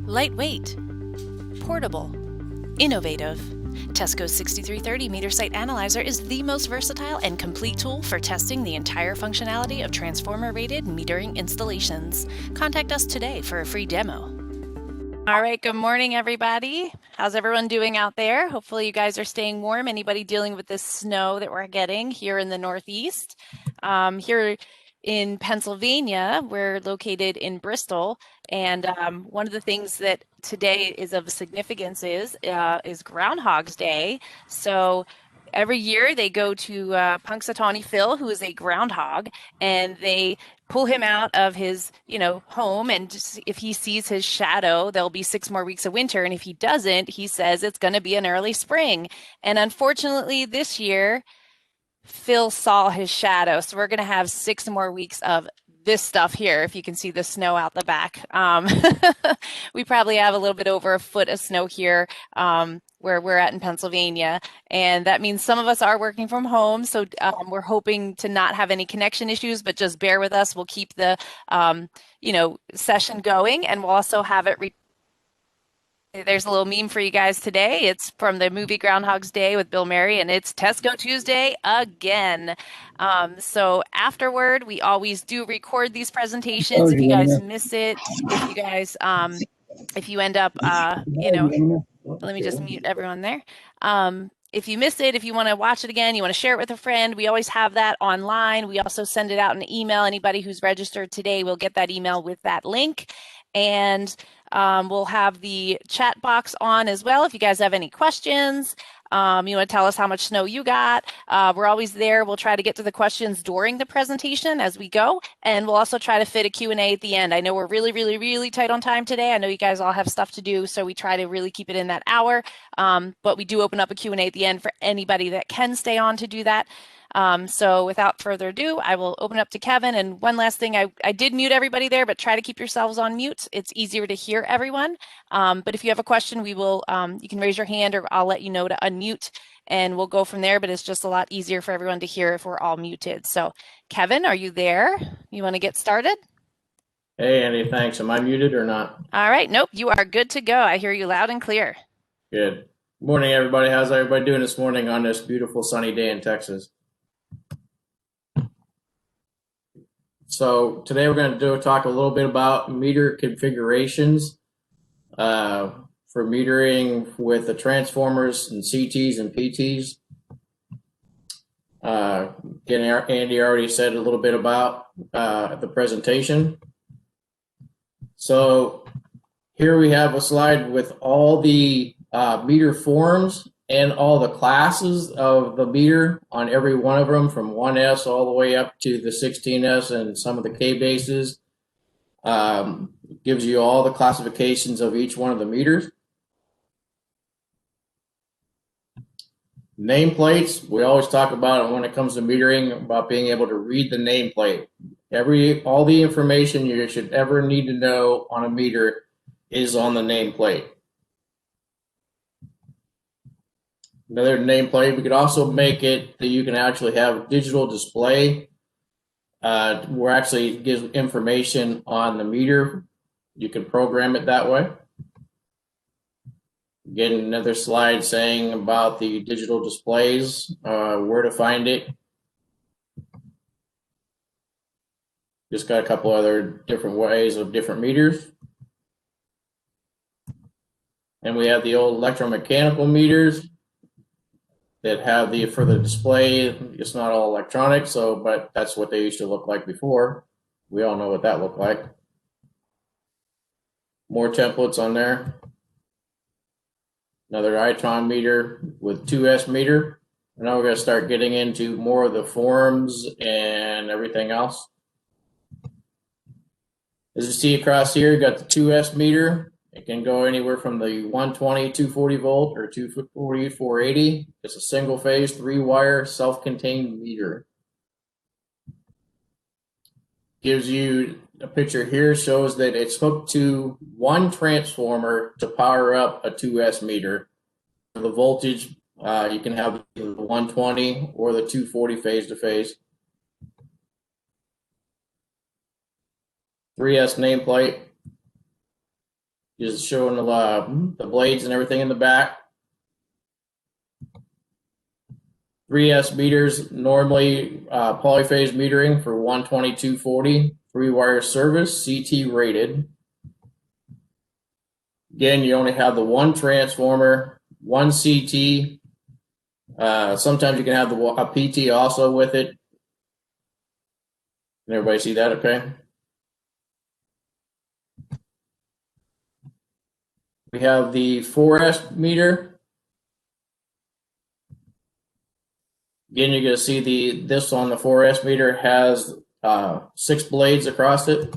Lightweight, portable, innovative. TESCO's 6330 meter site analyzer is the most versatile and complete tool for testing the entire functionality of transformer-rated metering installations. Contact us today for a free demo. All right, good morning, everybody. How's everyone doing out there? Hopefully you guys are staying warm. Anybody dealing with this snow that we're getting here in the Northeast? Here in Pennsylvania, we're located in Bristol, and one of the things that today is of significance is Groundhog's Day. So every year they go to Punxsutawney Phil, who is a groundhog, and they pull him out of his, home. And just, if he sees his shadow, there'll be 6 more weeks of winter. And if he doesn't, he says it's going to be an early spring. And unfortunately, this year, Phil saw his shadow. So we're going to have 6 more weeks of this stuff here, if you can see the snow out the back. We probably have a little bit over a foot of snow here where we're at in Pennsylvania. And that means some of us are working from home. So we're hoping to not have any connection issues, but just bear with us. We'll keep the, session going, and we'll also have it There's a little meme for you guys today. It's from the movie Groundhog's Day with Bill Murray, and it's TESCO Tuesday again. So afterward, we always do record these presentations. If you guys miss it, if you end up, let me just mute everyone there. If you miss it, if you want to watch it again, you want to share it with a friend, we always have that online. We also send it out in an email. Anybody who's registered today will get that email with that link. And we'll have the chat box on as well. If you guys have any questions, you want to tell us how much snow you got, we're always there. We'll try to get to the questions during the presentation as we go. And we'll also try to fit a Q&A at the end. I know we're really, really, really tight on time today. I know you guys all have stuff to do, so we try to really keep it in that hour. But we do open up a Q&A at the end for anybody that can stay on to do that. So without further ado, I will open up to Kevin. And one last thing, I did mute everybody there, but try to keep yourselves on mute. It's easier to hear everyone. But if you have a question, we will, you can raise your hand, or I'll let you know to unmute, and we'll go from there. But it's just a lot easier for everyone to hear if we're all muted. So Kevin, are you there? You want to get started? Hey, Andy, thanks. Am I muted or not? All right. Nope, you are good to go. I hear you loud and clear. Good. Morning, everybody. How's everybody doing this morning on this beautiful sunny day in Texas? So today we're going to talk a little bit about meter configurations for metering with the transformers and CTs and PTs. Again, Andy already said a little bit about the presentation. So here we have a slide with all the meter forms and all the classes of the meter on every one of them, from 1S all the way up to the 16S and some of the K bases. Gives you all the classifications of each one of the meters. Nameplates, we always talk about it when it comes to metering, about being able to read the nameplate. All the information you should ever need to know on a meter is on the nameplate. Another nameplate, we could also make it that you can actually have digital display where actually it gives information on the meter. You can program it that way. Again, another slide saying about the digital displays, where to find it. Just got a couple other different ways of different meters. And we have the old electromechanical meters that have for the display. It's not all electronic, but that's what they used to look like before. We all know what that looked like. More templates on there. Another Itron meter with 2S meter. And now we're going to start getting into more of the forms and everything else. As you see across here, you got the 2S meter. It can go anywhere from the 120, 240 volt or 240, 480. It's a single phase, 3-wire, self-contained meter. Gives you a picture here, shows that it's hooked to one transformer to power up a 2S meter. The voltage, you can have the 120 or the 240 phase to phase. 3S nameplate. Just showing the blades and everything in the back. 3S meters, normally polyphase metering for 12240, 3-wire service, CT rated. Again, you only have the one transformer, one CT. Sometimes you can have a PT also with it. Can everybody see that okay? We have the 4S meter. Again, you're going to see this on the 4S meter has 6 blades across it.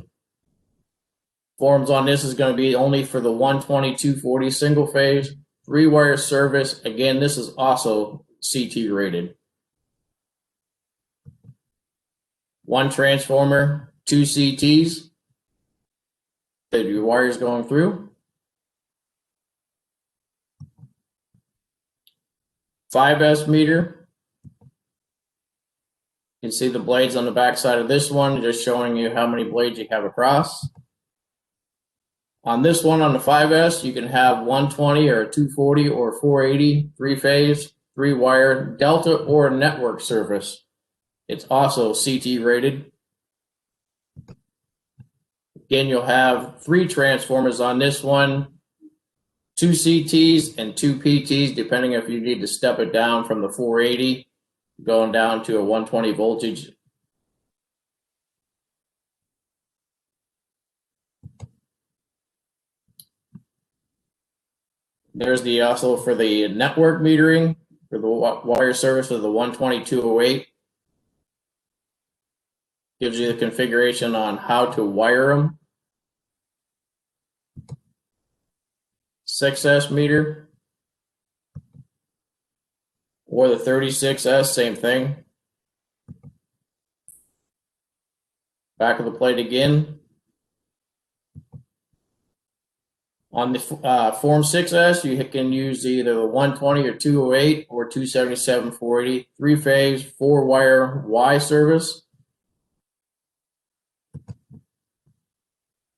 Forms on this is going to be only for the 12240 single phase, 3-wire service. Again, this is also CT rated. 1 transformer, 2 CTs. The wires going through. 5S meter. You can see the blades on the back side of this one, just showing you how many blades you have across. On this one, on the 5S, you can have 120 or 240 or 480, 3-phase, 3-wire, Delta or network service. It's also CT rated. Again, you'll have 3 transformers on this one, 2 CTs and 2 PTs, depending if you need to step it down from the 480, going down to a 120 voltage. There's the also for the network metering for the wire service of the 12208. Gives you the configuration on how to wire them. 6S meter or the 36S, same thing. Back of the plate again. On the Form 6S, you can use either the 120 or 208 or 277 480, 3-phase, 4-wire Y service.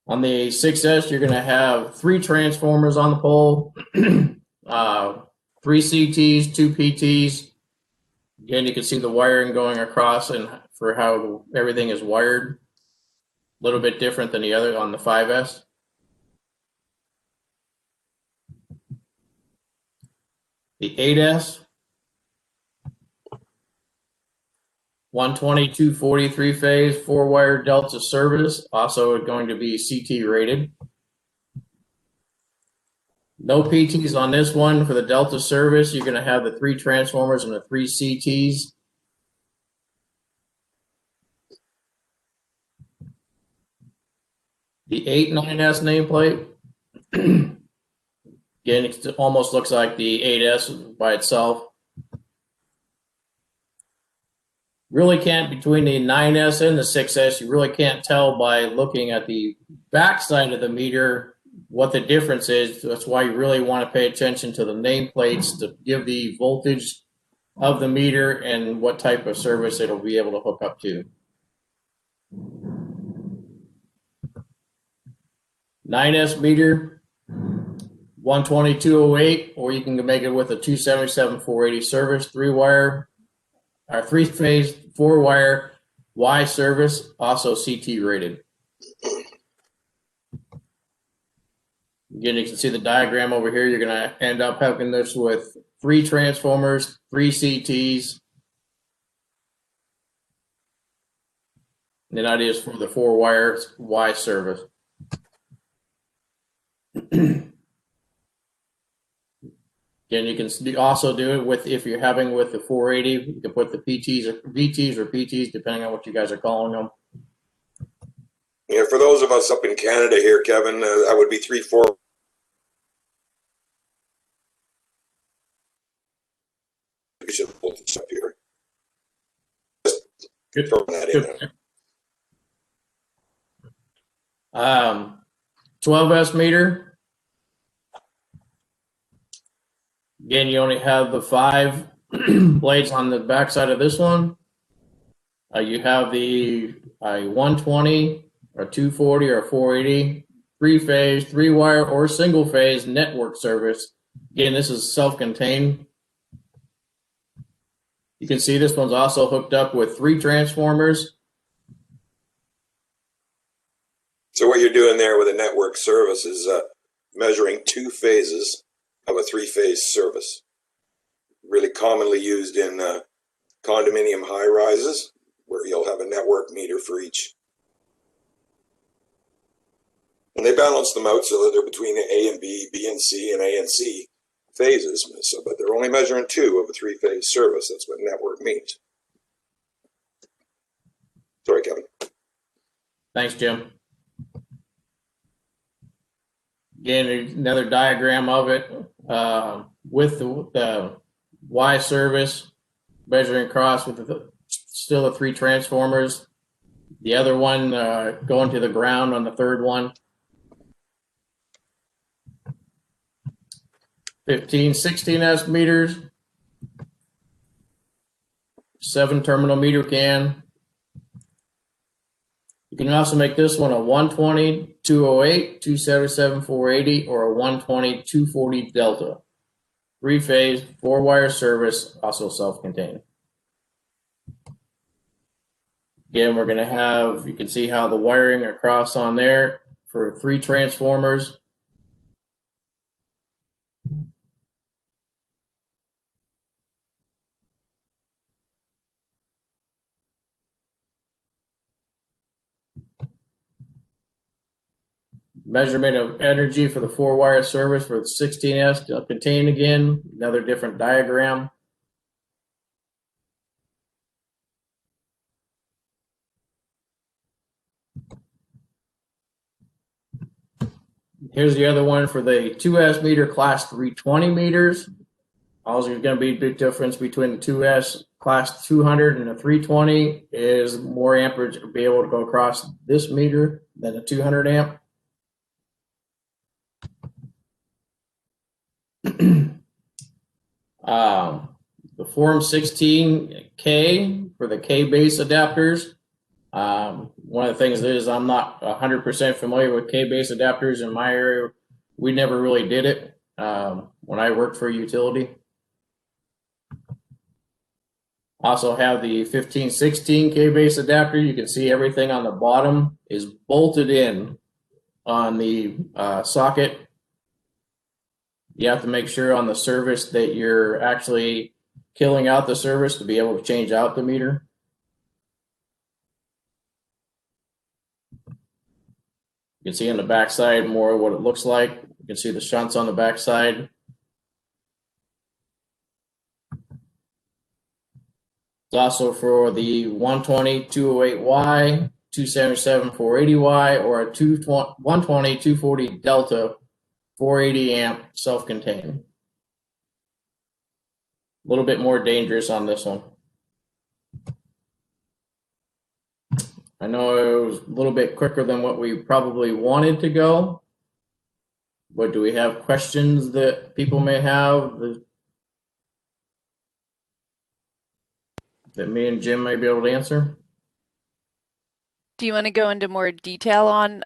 On the 6S, you're going to have 3 transformers on the pole, 3 CTs, 2 PTs. Again, you can see the wiring going across and for how everything is wired. A little bit different than the other on the 5S. The 8S, 120, 240, 3-phase, 4-wire Delta service, also going to be CT rated. No PTs on this one. For the Delta service, you're going to have the 3 transformers and the 3 CTs. The 8 9S nameplate. Again, it almost looks like the 8S by itself. Really can't, between the 9S and the 6S, you really can't tell by looking at the back side of the meter what the difference is. That's why you really want to pay attention to the nameplates to give the voltage of the meter and what type of service it'll be able to hook up to. 9S meter, 12208, or you can make it with a 277 480 service, 3-wire, or 3-phase, 4-wire Y service, also CT rated. Again, you can see the diagram over here. You're going to end up having this with 3 transformers, 3 CTs. And that is for the 4-wire Y service. Again, you can also do it with, if you're having with the 480, you can put the PTs or VTs or PTs, depending on what you guys are calling them. Yeah, for those of us up in Canada here, Kevin, that would be 3, 4. Voltage up here. Just Good. throwing that in there. 12S meter. Again, you only have the 5 blades on the back side of this one. You have the 120 or 240 or 480, three-phase, three-wire, or single-phase network service. Again, this is self-contained. You can see this one's also hooked up with 3 transformers. So what you're doing there with a network service is measuring 2 phases of a 3-phase service. Really commonly used in condominium high-rises, where you'll have a network meter for each. And they balance them out so that they're between A and B, B and C, and A and C phases. So, but they're only measuring 2 of a 3-phase service. That's what network means. Sorry, Kevin. Thanks, Jim. Again, another diagram of it with the Y service measuring across with still the 3 transformers. The other one going to the ground on the third one. 15 16S meters, 7 terminal meter can. You can also make this one a 120 208 277 480 or a 120 240 delta. 3-phase, 4-wire service, also self-contained. Again, we're going to have, you can see how the wiring across on there for 3 transformers. Measurement of energy for the 4-wire service for the 16S contained again, another different diagram. Here's the other one for the 2S meter class 320 meters. Also, there's going to be a big difference between the 2S class 200 and the 320 is more amperage to be able to go across this meter than a 200 amp. The Form 16K for the K-base adapters. One of the things is I'm not 100% familiar with K-base adapters in my area. We never really did it when I worked for a utility. Also have the 1516 K-base adapter. You can see everything on the bottom is bolted in on the socket. You have to make sure on the service that you're actually killing out the service to be able to change out the meter. You can see on the back side more what it looks like. You can see the shunts on the back side. It's also for the 120 208Y, 277 480Y, or a 120 240 Delta 480 amp self-contained. A little bit more dangerous on this one. I know it was a little bit quicker than what we probably wanted to go, but do we have questions that people may have that me and Jim may be able to answer? Do you want to go into more detail on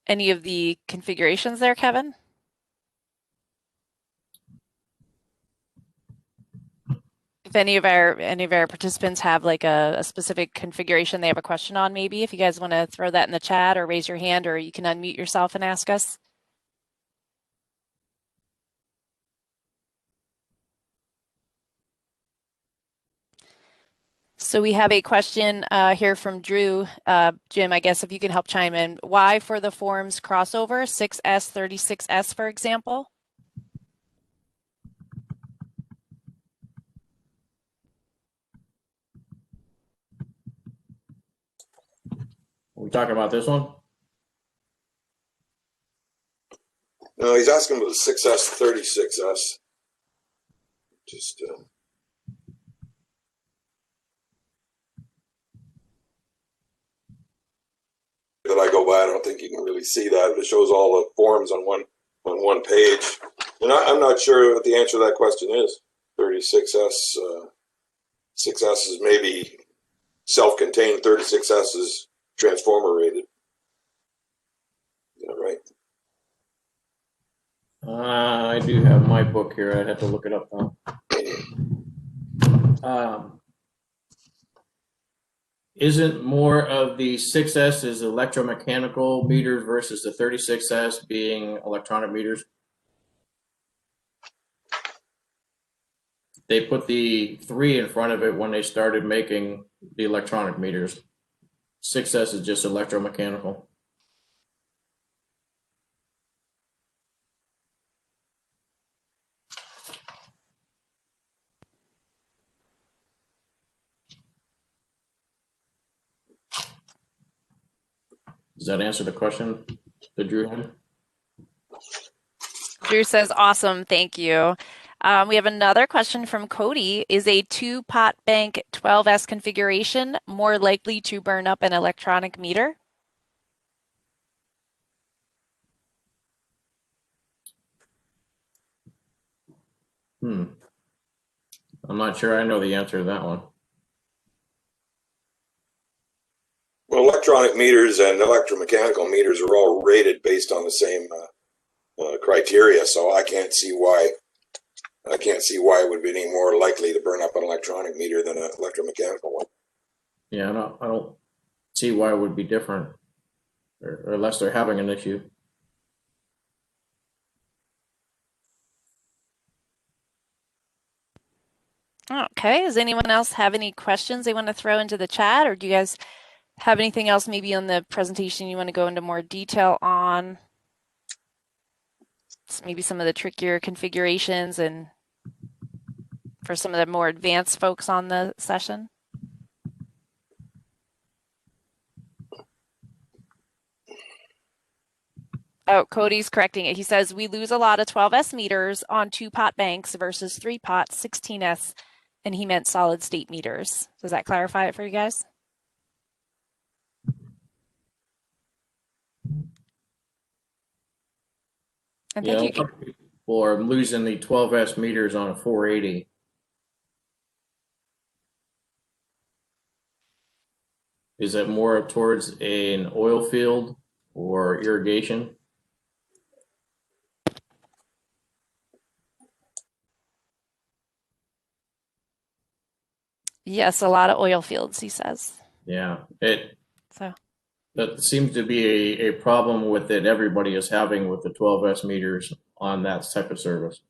any of the configurations there, Kevin? If any of our participants have like a specific configuration they have a question on, maybe if you guys want to throw that in the chat or raise your hand, or you can unmute yourself and ask us. So we have a question here from Drew. Jim, I guess if you can help chime in. Why for the forms crossover, 6S, 36S, for example? Are we talking about this one? No, he's asking about the 6S, 36S. Just that I go by, I don't think you can really see that. It shows all the forms on one page. And I'm not sure what the answer to that question is. 36S, 6S is maybe self-contained. 36S is transformer rated. Is that right? right? I do have my book here. I'd have to look it up though. Isn't more of the 6S is electromechanical meters versus the 36S being electronic meters? They put the 3 in front of it when they started making the electronic meters. 6S is just electromechanical. Does that answer the question that Drew had? Drew says, awesome, thank you. We have another question from Cody. Is a 2-pot bank 12S configuration more likely to burn up an electronic meter? I'm not sure I know the answer to that one. Well, electronic meters and electromechanical meters are all rated based on the same criteria, so I can't see why it would be any more likely to burn up an electronic meter than an electromechanical one. Yeah, I don't see why it would be different, or unless they're having an issue. Okay, does anyone else have any questions they want to throw into the chat, or do you guys have anything else maybe on the presentation you want to go into more detail on? Maybe some of the trickier configurations and for some of the more advanced folks on the session? Oh, Cody's correcting it. He says we lose a lot of 12S meters on 2-pot banks versus 3-pot 16S, and he meant solid state meters. Does that clarify it for you guys? And Yeah, thank you. people are losing the 12S meters on a 480. Is it more towards an oil field or irrigation? Yes, a lot of oil fields, he says. Yeah, So that seems to be a problem with it. Everybody is having with the 12S meters on that type of service.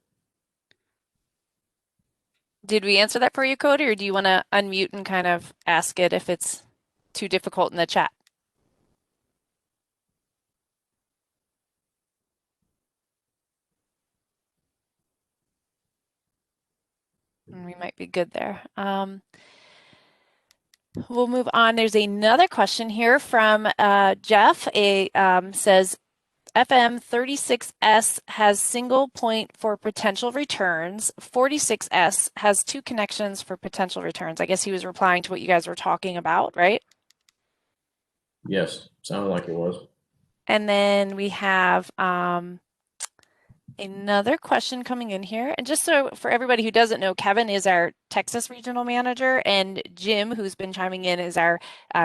did we answer that for you, Cody, or do you want to unmute and kind of ask it if it's too difficult in the chat? We might be good there. We'll move on. There's another question here from Jeff. Says FM36S has single point for potential returns. 46S has 2 connections for potential returns. I guess he was replying to what you guys were talking about, right? Yes, sounded like it was. And then we have another question coming in here. And just so for everybody who doesn't know, Kevin is our Texas regional manager, and Jim, who's been chiming in, is our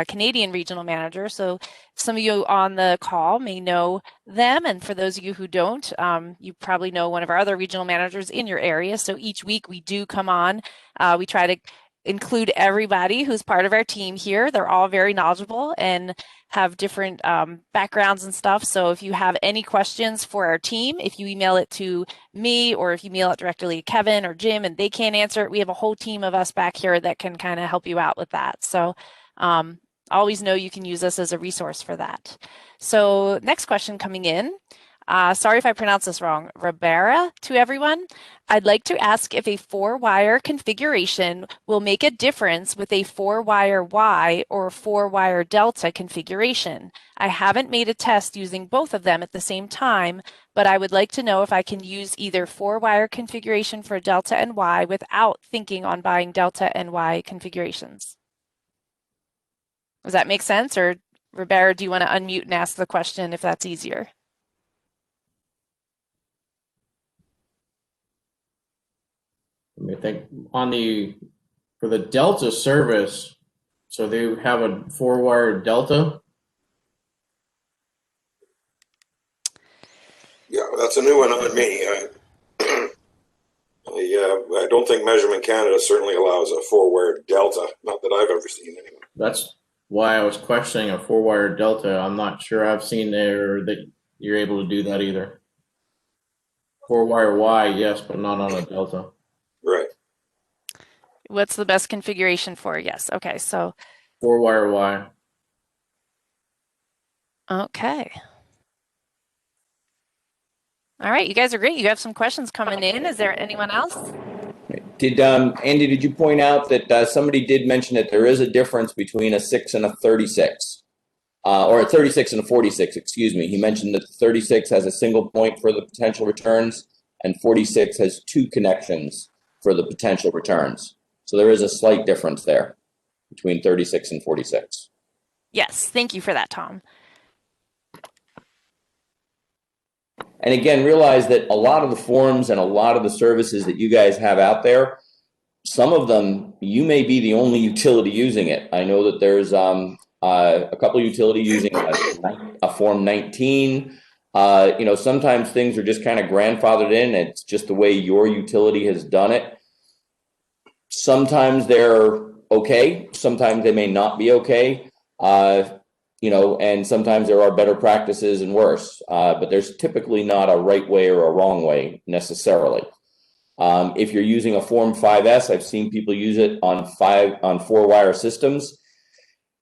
Canadian regional manager. So some of you on the call may know them. And for those of you who don't, you probably know one of our other regional managers in your area. So each week we do come on. We try to include everybody who's part of our team here. They're all very knowledgeable and have different backgrounds and stuff. So if you have any questions for our team, if you email it to me or if you email it directly to Kevin or Jim and they can't answer it, we have a whole team of us back here that can kind of help you out with that. So always know you can use us as a resource for that. So next question coming in. Sorry if I pronounce this wrong. Ribera to everyone. I'd like to ask if a 4-wire configuration will make a difference with a 4-wire Y or 4-wire delta configuration. I haven't made a test using both of them at the same time, but I would like to know if I can use either 4-wire configuration for delta and Y without thinking on buying delta and Y configurations. Does that make sense? Or Ribera, do you want to unmute and ask the question if that's easier? I think for the Delta service, so they have a 4-wire Delta. That's a new one on me. I don't think Measurement Canada certainly allows a 4-wire delta. Not that I've ever seen anyway. That's why I was questioning a 4-wire delta. I'm not sure I've seen there that you're able to do that either. 4-wire Y, yes, but not on a delta. Right. What's the best configuration for? Yes. Okay. So 4-wire Y. okay. All right, you guys are great. You have some questions coming in. Is there anyone else? Did Andy, did you point out that somebody did mention that there is a difference between a 6 and a 36, or a 36 and a 46, excuse me. He mentioned that the 36 has a single point for the potential returns and 46 has 2 connections for the potential returns. So there is a slight difference there between 36 and 46. Yes, thank you for that, Tom. And again, realize that a lot of the forms and a lot of the services that you guys have out there, some of them, you may be the only utility using it. I know that there's a couple of utilities using a Form 19. Sometimes things are just kind of grandfathered in. It's just the way your utility has done it. Sometimes they're okay. Sometimes they may not be okay. And sometimes there are better practices and worse, but there's typically not a right way or a wrong way necessarily. If you're using a Form 5S, I've seen people use it on 4-wire systems.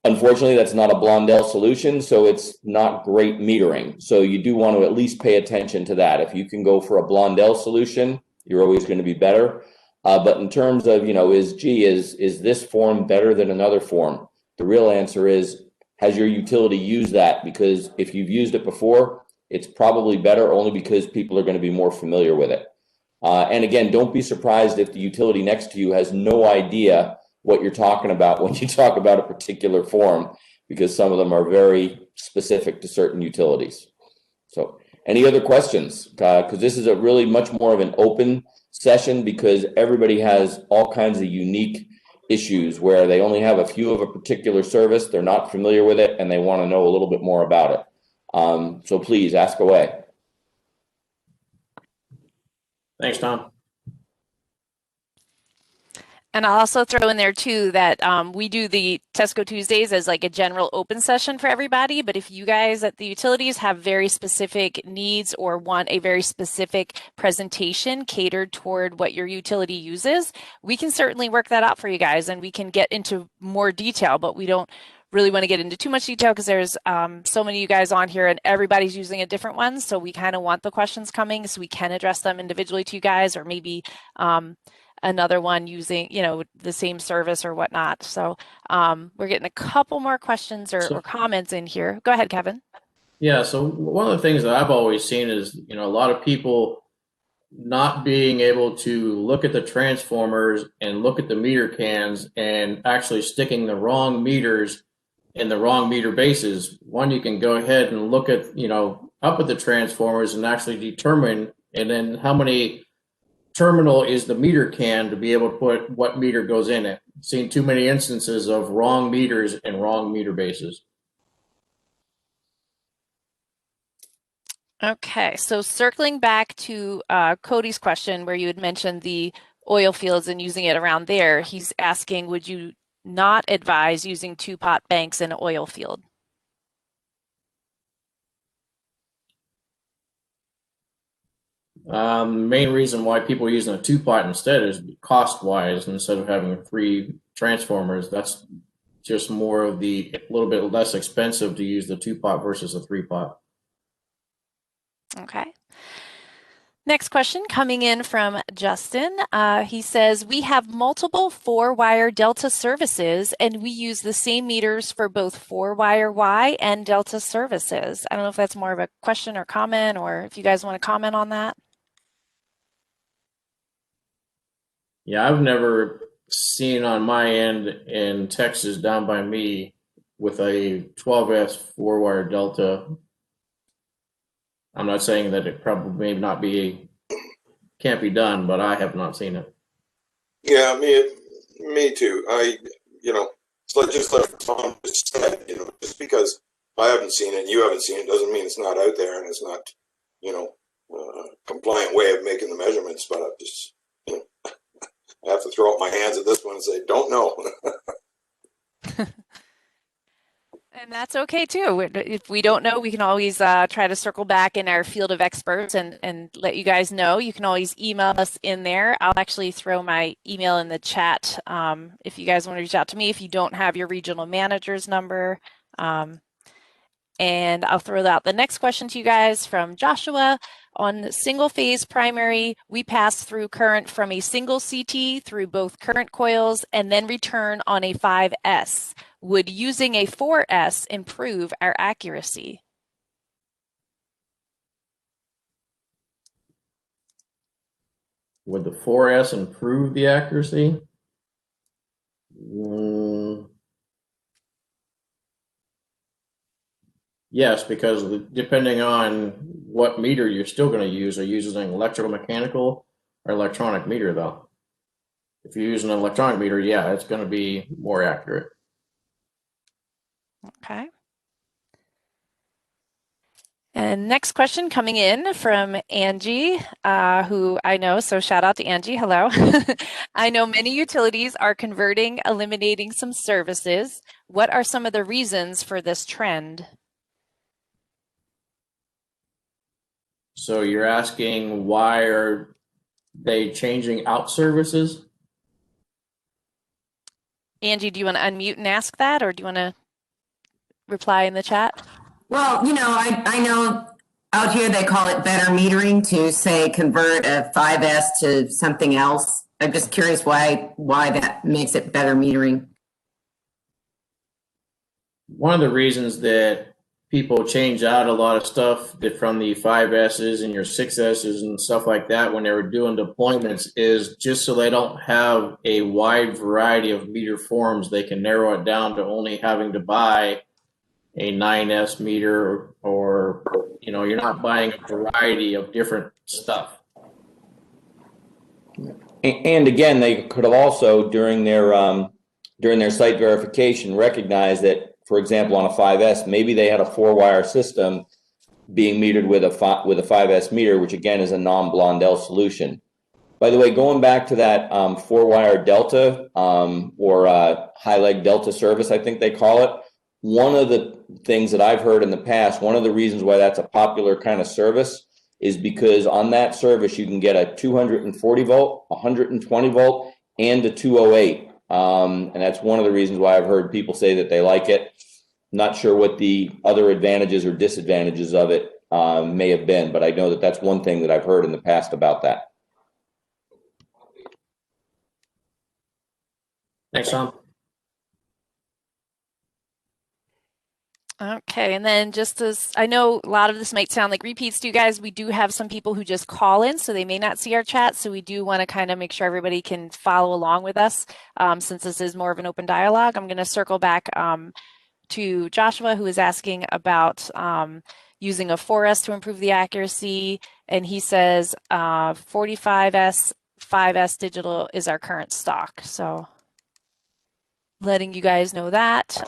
Unfortunately, that's not a Blondell solution, so it's not great metering. So you do want to at least pay attention to that. If you can go for a Blondell solution, you're always going to be better. But in terms of, is this form better than another form? The real answer is, has your utility used that? Because if you've used it before, it's probably better only because people are going to be more familiar with it. And again, don't be surprised if the utility next to you has no idea what you're talking about when you talk about a particular form, because some of them are very specific to certain utilities. So any other questions? Because this is a really much more of an open session because everybody has all kinds of unique issues where they only have a few of a particular service, they're not familiar with it, and they want to know a little bit more about it. So please ask away. Thanks, Tom. And I'll also throw in there too that we do the TESCO Tuesdays as like a general open session for everybody. But if you guys at the utilities have very specific needs or want a very specific presentation catered toward what your utility uses, we can certainly work that out for you guys and we can get into more detail, but we don't really want to get into too much detail because there's so many of you guys on here and everybody's using a different one. So we kind of want the questions coming so we can address them individually to you guys, or maybe another one using, the same service or whatnot. So we're getting a couple more questions or comments in here. Go ahead, Kevin. Yeah, so one of the things that I've always seen is, a lot of people not being able to look at the transformers and look at the meter cans and actually sticking the wrong meters in the wrong meter bases. One, you can go ahead and look at, up at the transformers and actually determine, and then how many terminal is the meter can to be able to put what meter goes in it. Seen too many instances of wrong meters and wrong meter bases. Okay, so circling back to Cody's question where you had mentioned the oil fields and using it around there, he's asking, would you not advise using 2-pot banks in an oil field? Main reason why people are using a 2-pot instead is cost-wise. Instead of having 3 transformers, that's just more of a little bit less expensive to use the 2-pot versus a 3-pot. Okay. Next question coming in from Justin. He says, we have multiple 4-wire Delta services and we use the same meters for both 4-wire Y and Delta services. I don't know if that's more of a question or comment, or if you guys want to comment on that. Yeah, I've never seen on my end in Texas down by me with a 12S 4-wire Delta. I'm not saying that it probably may can't be done, but I have not seen it. Yeah, me too. It's like just like Tom just said, just because I haven't seen it and you haven't seen it doesn't mean it's not out there and it's not, compliant way of making the measurements, but I just, you know, I have to throw up my hands at this one and say, don't know. And that's okay too. If we don't know, we can always try to circle back in our field of experts and let you guys know. You can always email us in there. I'll actually throw my email in the chat if you guys want to reach out to me if you don't have your regional manager's number. And I'll throw out the next question to you guys from Joshua. On single phase primary, we pass through current from a single CT through both current coils and then return on a 5S. Would using a 4S improve our accuracy? Would the 4S improve the accuracy? Yes, because depending on what meter you're still going to use, are you using an electrical, mechanical, or electronic meter though? If you're using an electronic meter, yeah, it's going to be more accurate. Okay. And next question coming in from Angie, who I know, so shout out to Angie, hello. I know many utilities are converting, eliminating some services. What are some of the reasons for this trend? So you're asking why are they changing out services? Angie, do you want to unmute and ask that, or do you want to reply in the chat? Well, you know, I know out here they call it better metering to say convert a 5S to something else. I'm just curious why that makes it better metering. One of the reasons that people change out a lot of stuff from the 5S's and your 6S's and stuff like that when they were doing deployments is just so they don't have a wide variety of meter forms. They can narrow it down to only having to buy a 9S meter, or you know, you're not buying a variety of different stuff. And again, they could have also during their site verification recognized that, for example, on a 5S, maybe they had a 4-wire system being metered with a 5S meter, which again is a non-Blondel solution. By the way, going back to that 4-wire Delta or high leg Delta service, I think they call it. One of the things that I've heard in the past, one of the reasons why that's a popular kind of service is because on that service you can get a 240 volt, 120 volt, and a 208. And that's one of the reasons why I've heard people say that they like it. Not sure what the other advantages or disadvantages of it may have been, but I know that that's one thing that I've heard in the past about that. Thanks, Tom. Okay, and then just as I know a lot of this might sound like repeats to you guys, we do have some people who just call in, so they may not see our chat. So we do want to kind of make sure everybody can follow along with us since this is more of an open dialogue. I'm going to circle back to Joshua, who is asking about using a 4S to improve the accuracy. And he says 45S, 5S digital is our current stock. So letting you guys know that.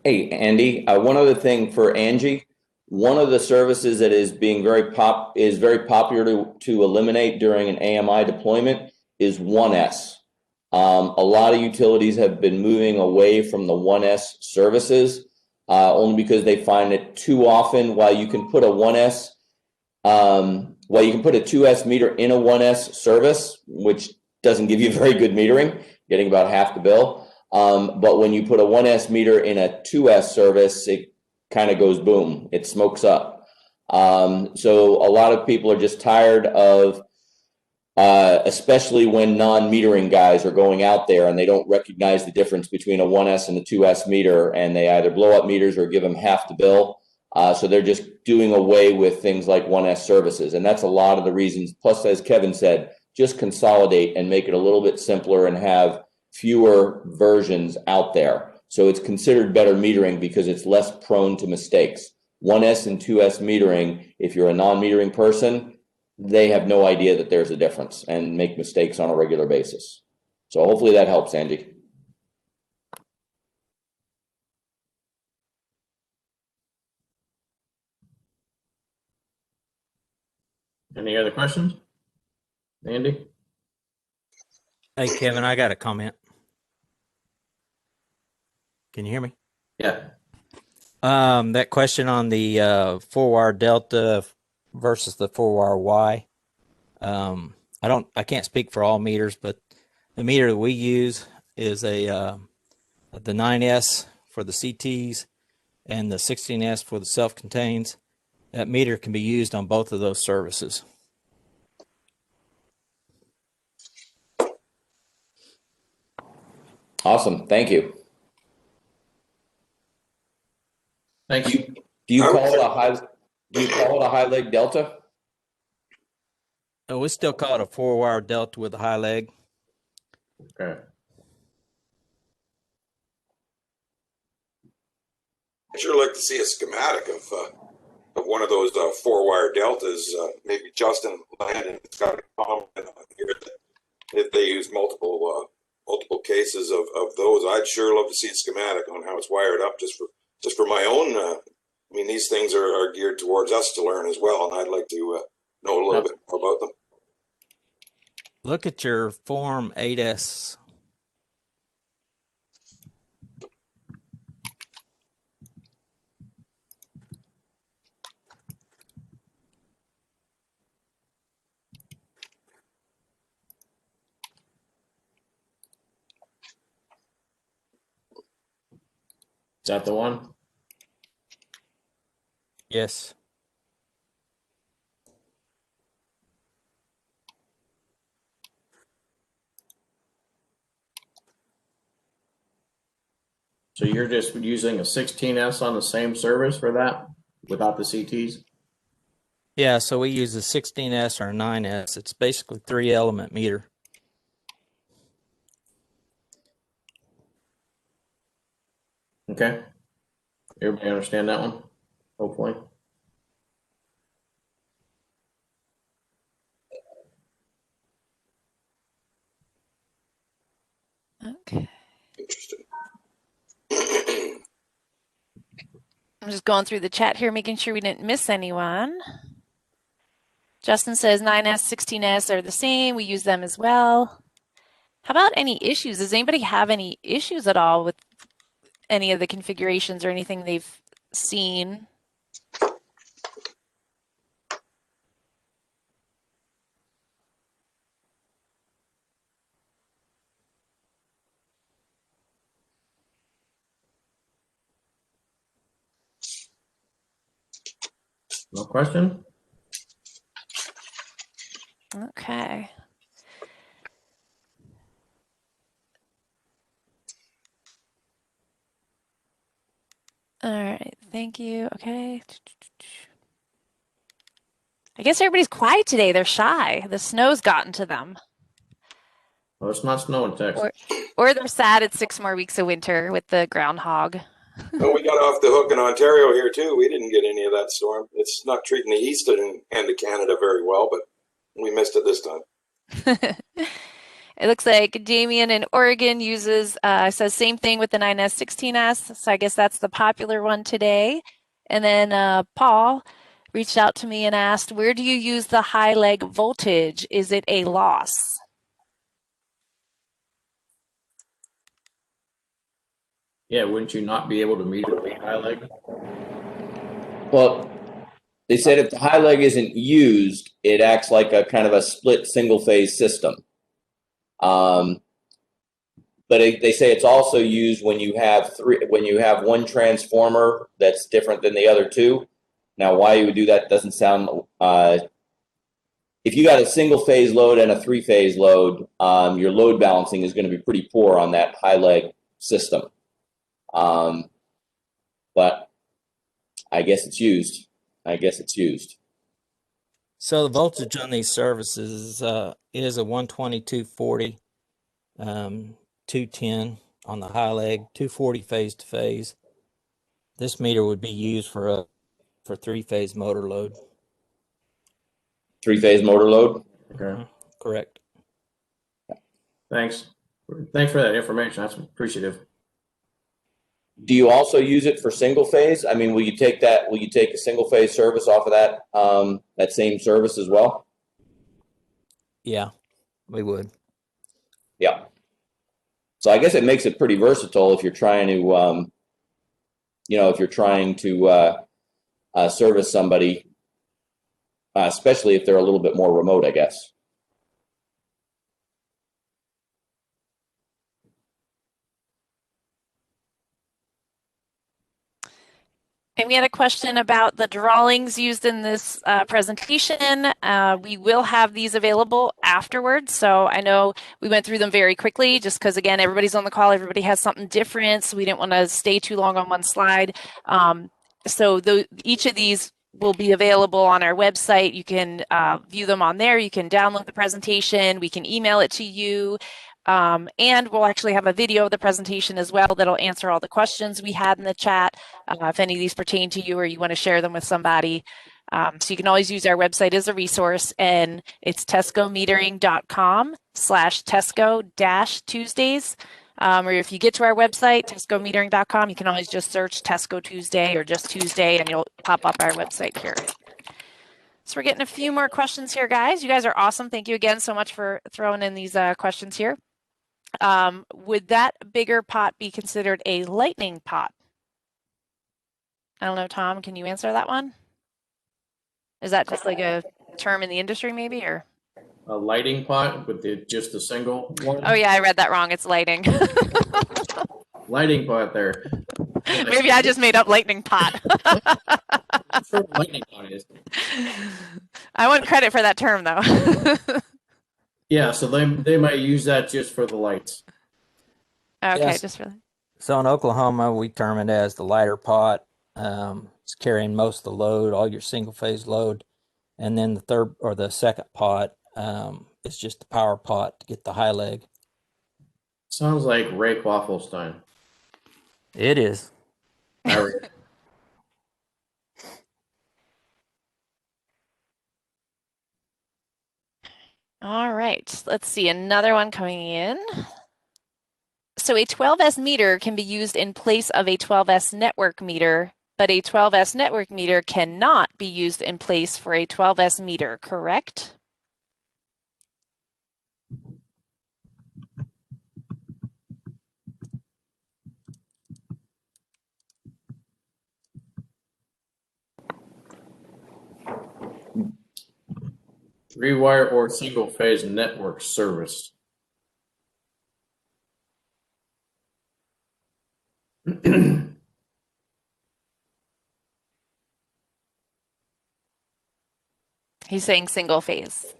Hey, Andy, one other thing for Angie. One of the services that is being very popular to eliminate during an AMI deployment is 1S. A lot of utilities have been moving away from the 1S services only because they find it too often. While you can put a 1S, while you can put a 2S meter in a 1S service, which doesn't give you very good metering, getting about half the bill. But when you put a 1S meter in a 2S service, it kind of goes boom, it smokes up. So a lot of people are just tired of, especially when non-metering guys are going out there and they don't recognize the difference between a 1S and a 2S meter, and they either blow up meters or give them half the bill. So they're just doing away with things like 1S services. And that's a lot of the reasons. Plus, as Kevin said, just consolidate and make it a little bit simpler and have fewer versions out there. So it's considered better metering because it's less prone to mistakes. 1S and 2S metering, if you're a non-metering person, they have no idea that there's a difference and make mistakes on a regular basis. So hopefully that helps, Andy. Any other questions? Andy? Hey, Kevin, I got a comment. Can you hear me? Yeah. That question on the 4-wire Delta versus the 4-wire Y. I can't speak for all meters, but the meter that we use is the 9S for the CTs and the 16S for the self-contains. That meter can be used on both of those services. Awesome. Thank you. Thanks. Do you call it a high leg Delta? We still call it a 4-wire Delta with a high leg. Okay. I'd sure like to see a schematic of one of those 4-wire deltas. Maybe Justin Landon's got a comment on here that if they use multiple cases of those, I'd sure love to see a schematic on how it's wired up just for my own. I mean, these things are geared towards us to learn as well, and I'd like to know a little bit more about them. Look at your Form 8S. Is that the one? Yes. So you're just using a 16S on the same service for that without the CTs? Yeah, so we use a 16S or a 9S. It's basically 3-element meter. Okay. Everybody understand that one? Hopefully. Okay. Interesting. I'm just going through the chat here, making sure we didn't miss anyone. Justin says 9S, 16S are the same. We use them as well. How about any issues? Does anybody have any issues at all with any of the configurations or anything they've seen? No question? Okay. All right. Thank you. Okay. I guess everybody's quiet today. They're shy. The snow's gotten to them. Well, it's not snow in Texas. Or they're sad it's 6 more weeks of winter with the groundhog. Oh, we got off the hook in Ontario here too. We didn't get any of that storm. It's not treating the eastern end of Canada very well, but we missed it this time. It looks like Damien in Oregon says same thing with the 9S, 16S. So I guess that's the popular one today. And then Paul reached out to me and asked, where do you use the high leg voltage? Is it a loss? Yeah, wouldn't you not be able to meter the high leg? Well, they said if the high leg isn't used, it acts like a kind of a split single phase system. But they say it's also used when you have one transformer that's different than the other two. Now, why you would do that doesn't sound. If you got a single phase load and a 3-phase load, your load balancing is going to be pretty poor on that high leg system. But I guess it's used. So the voltage on these services is a 120, 240, 210 on the high leg, 240 phase to phase. This meter would be used for 3-phase motor load. 3-phase motor load. Okay. Correct. Thanks. Thanks for that information. That's appreciative. Do you also use it for single phase? I mean, will you take a single phase service off of that, that same service as well? Yeah, we would. Yeah. So I guess it makes it pretty versatile if you're trying to, service somebody, especially if they're a little bit more remote, I guess. And we had a question about the drawings used in this presentation. We will have these available afterwards. So I know we went through them very quickly just because, again, everybody's on the call. Everybody has something different. So we didn't want to stay too long on one slide. Each of these will be available on our website. You can view them on there. You can download the presentation. We can email it to you. And we'll actually have a video of the presentation as well that'll answer all the questions we had in the chat, if any of these pertain to you or you want to share them with somebody. So you can always use our website as a resource, and it's tescometering.com/tesco-Tuesdays. Or if you get to our website, tescometering.com, you can always just search Tesco Tuesday or just Tuesday, and you'll pop up our website here. So we're getting a few more questions here, guys. You guys are awesome. Thank you again so much for throwing in these questions here. Would that bigger pot be considered a lightning pot? I don't know, Tom, can you answer that one? Is that just like a term in the industry maybe, or? A lighting pot with just a single one? Oh yeah, I read that wrong. It's lighting. Lighting pot there. Maybe I just made up lightning pot. Sure, lightning pot is. I want credit for that term though. Yeah, so they might use that just for the lights. Okay, Yes. just really. So in Oklahoma, we term it as the lighter pot. It's carrying most of the load, all your single phase load. And then the third or the second pot is just the power pot to get the high leg. Sounds like Ray Quaffelstein. It is. All right, let's see another one coming in. So a 12S meter can be used in place of a 12S network meter, but a 12S network meter cannot be used in place for a 12S meter, correct? Rewire or single phase network service. He's saying single phase.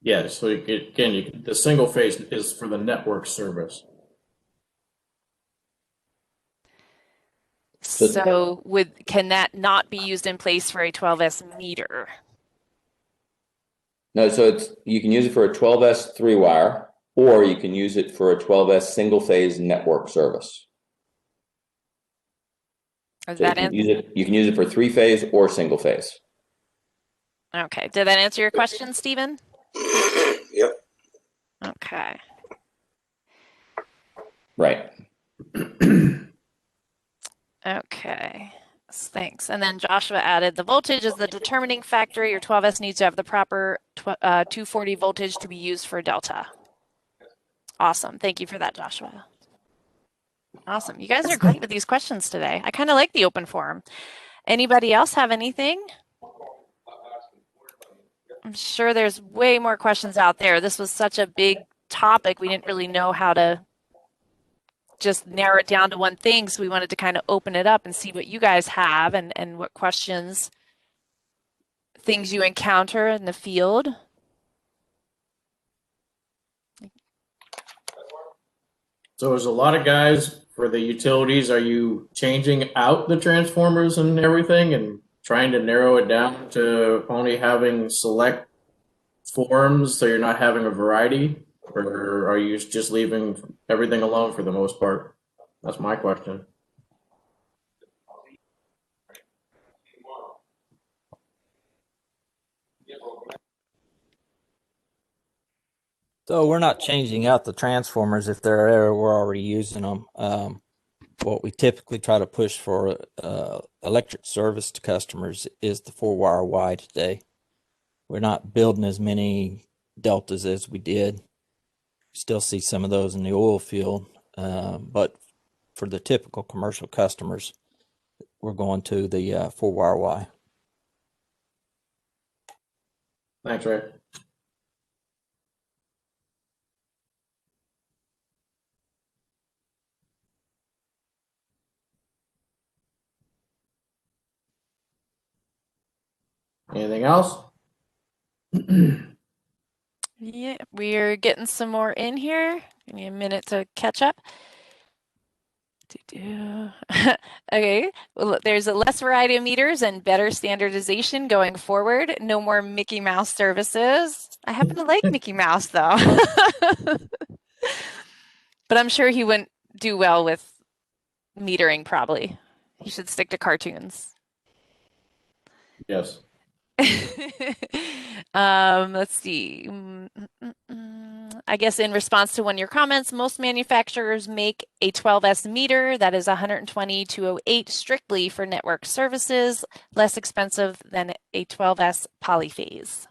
Yeah, so the single phase is for the network service. So can that not be used in place for a 12S meter? No, so you can use it for a 12S 3-wire, or you can use it for a 12S single phase network service. Is So that you can use it for 3-phase or single phase. Okay, did that answer your question, Stephen? Yep. Okay. Right. Okay, thanks. And then Joshua added, the voltage is the determining factor. Your 12S needs to have the proper 240 voltage to be used for delta. Awesome. Thank you for that, Joshua. Awesome. You guys are great with these questions today. I kind of like the open forum. Anybody else have anything? I'm sure there's way more questions out there. This was such a big topic. We didn't really know how to just narrow it down to one thing. So we wanted to kind of open it up and see what you guys have and what questions, things you encounter in the field. So there's a lot of guys for the utilities. Are you changing out the transformers and everything and trying to narrow it down to only having select forms so you're not having a variety? Or are you just leaving everything alone for the most part? That's my question. So we're not changing out the transformers if they're there. We're already using them. What we typically try to push for electric service to customers is the 4-wire Y today. We're not building as many deltas as we did. Still see some of those in the oil field, but for the typical commercial customers, we're going to the 4-wire Y. Thanks, Ray. Anything else? Yeah, we're getting some more in here. Give me a minute to catch up. Okay, well, there's a less variety of meters and better standardization going forward. No more Mickey Mouse services. I happen to like Mickey Mouse though. But I'm sure he wouldn't do well with metering, probably. He should stick to cartoons. Yes. Let's see. I guess in response to one of your comments, most manufacturers make a 12S meter that is 120/208 strictly for network services, less expensive than a 12S polyphase.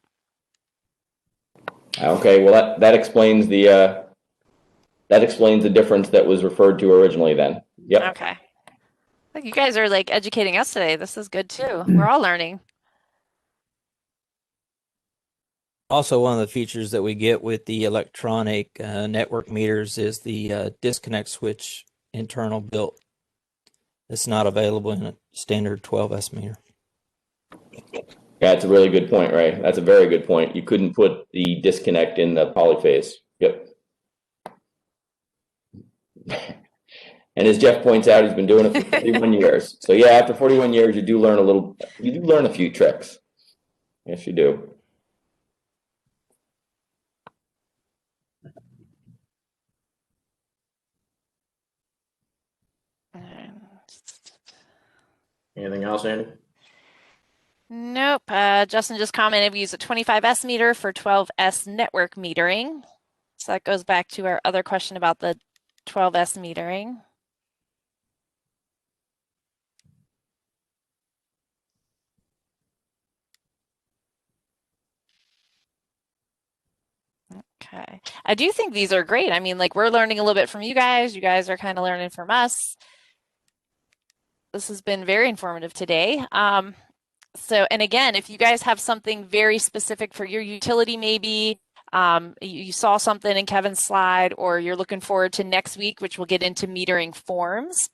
Okay, well that explains the difference that was referred to originally then. Yep. Okay. Look, you guys are like educating us today. This is good too. We're all learning. Also, one of the features that we get with the electronic network meters is the disconnect switch internal built. It's not available in a standard 12S meter. Yeah, that's a really good point, Ray. That's a very good point. You couldn't put the disconnect in the polyphase. Yep. And as Jeff points out, he's been doing it for 41 years. So yeah, after 41 years, you do learn a few tricks. Yes, you do. Anything else, Andy? Nope. Justin just commented we use a 25S meter for 12S network metering. So that goes back to our other question about the 12S metering. Okay. I do think these are great. I mean, like we're learning a little bit from you guys. You guys are kind of learning from us. This has been very informative today. And again, if you guys have something very specific for your utility, maybe you saw something in Kevin's slide, or you're looking forward to next week, which we'll get into metering forms.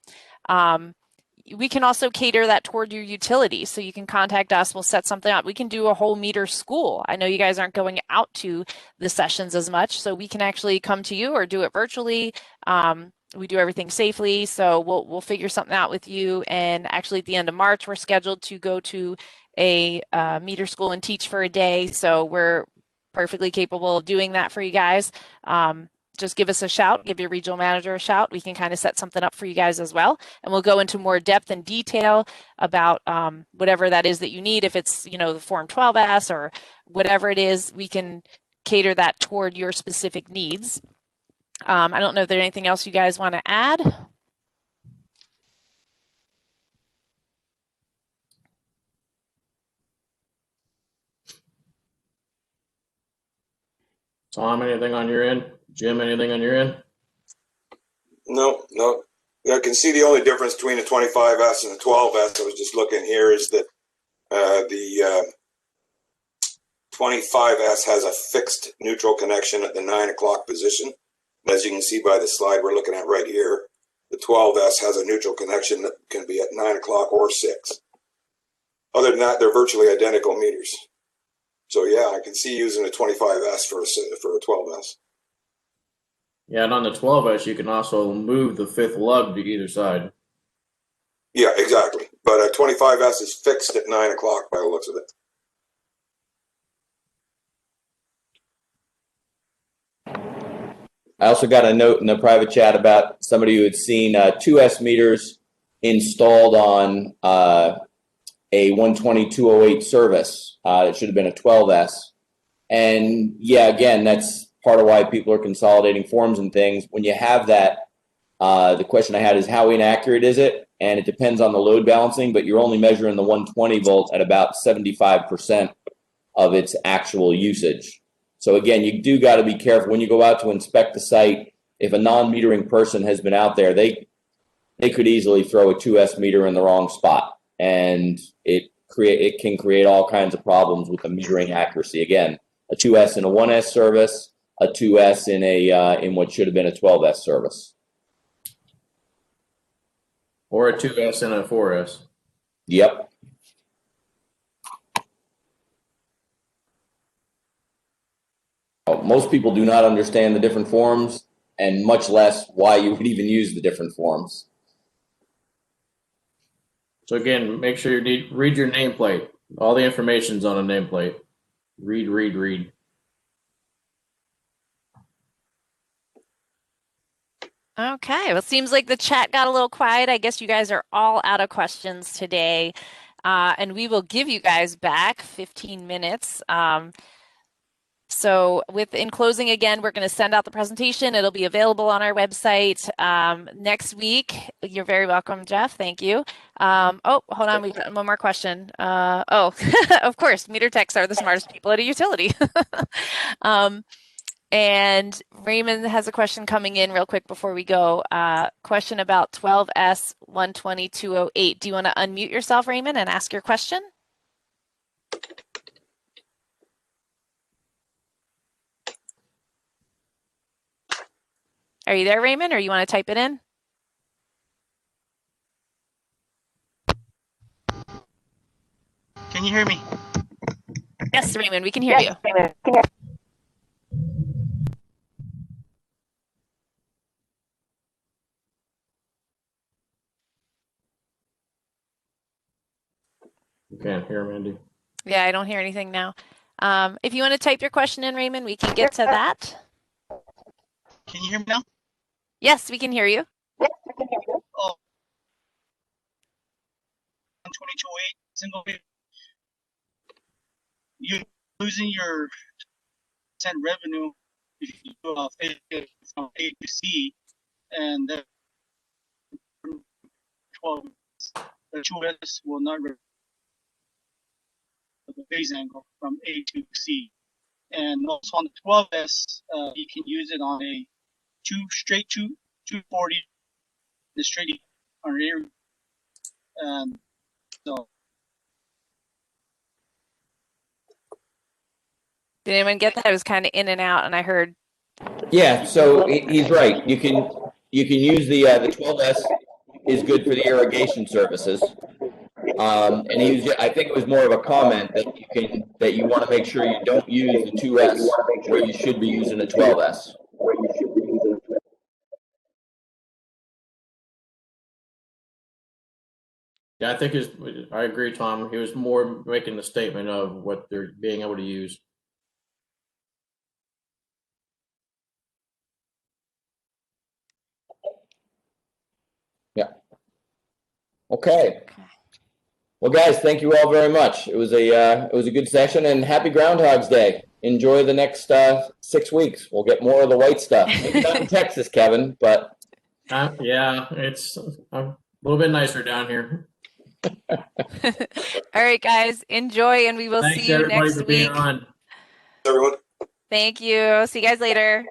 We can also cater that toward your utility. So you can contact us. We'll set something up. We can do a whole meter school. I know you guys aren't going out to the sessions as much, so we can actually come to you or do it virtually. We do everything safely, so we'll figure something out with you. And actually, at the end of March, we're scheduled to go to a meter school and teach for a day. So we're perfectly capable of doing that for you guys. Just give us a shout, give your regional manager a shout. We can kind of set something up for you guys as well. And we'll go into more depth and detail about whatever that is that you need. If it's, the Form 12S or whatever it is, we can cater that toward your specific needs. I don't know if there's anything else you guys want to add. Tom, anything on your end? Jim, anything on your end? No. I can see the only difference between the 25S and the 12S. I was just looking here is that the 25S has a fixed neutral connection at the 9 o'clock position. As you can see by the slide we're looking at right here, the 12S has a neutral connection that can be at 9 o'clock or 6. Other than that, they're virtually identical meters. So yeah, I can see using a 25S for a 12S. Yeah, and on the 12S, you can also move the fifth lug to either side. Yeah, exactly. But a 25S is fixed at 9 o'clock by the looks of it. I also got a note in the private chat about somebody who had seen 2S meters installed on a 120/208 service. It should have been a 12S. And yeah, again, that's part of why people are consolidating forms and things. When you have that, the question I had is how inaccurate is it? And it depends on the load balancing, but you're only measuring the 120 volt at about 75% of its actual usage. So again, you do got to be careful when you go out to inspect the site. If a non-metering person has been out there, they could easily throw a 2S meter in the wrong spot, and it can create all kinds of problems with the metering accuracy. Again, a 2S in a 1S service, a 2S in what should have been a 12S service. Or a 2S and a 4S. Yep. Most people do not understand the different forms, and much less why you would even use the different forms. So again, make sure you read your nameplate. All the information's on a nameplate. Read. Okay, well, it seems like the chat got a little quiet. I guess you guys are all out of questions today. And we will give you guys back 15 minutes. So in closing, again, we're going to send out the presentation. It'll be available on our website next week. You're very welcome, Jeff. Thank you. Oh, hold on. We've got one more question. Oh, of course, meter techs are the smartest people at a utility. And Raymond has a question coming in real quick before we go. Question about 12S 120-208. Do you want to unmute yourself, Raymond, and ask your question? Are you there, Raymond, or you want to type it in? Can you hear me? Yes, Raymond, we can hear you. You can't hear him, Andy. Yeah, I don't hear anything now. If you want to type your question in, Raymond, we can get to that. Can you hear me now? Yes, we can hear you. Oh, 120-208 single bit. You're losing your % revenue if you do a phase from A to C, and then 12, the 2S will not the phase angle from A to C. And also on the 12S, you can use it on a 240, the straight on air. And so Did anyone get that? I was kind of in and out, and I heard. Yeah, so he's right. You can use the 12S is good for the irrigation services. And I think it was more of a comment that you want to make sure you don't use the 2S where you should be using a 12S. Yeah, I agree, Tom. He was more making the statement of what they're being able to use. Yeah. Okay. Well, guys, thank you all very much. It was a good session, and happy Groundhog's Day. Enjoy the next 6 weeks. We'll get more of the white stuff. Maybe not in Texas, Kevin, but yeah, it's a little bit nicer down here. All right, guys, enjoy, and we will Thanks see you everybody next for being week. on. Everyone. Thank you. See you guys later.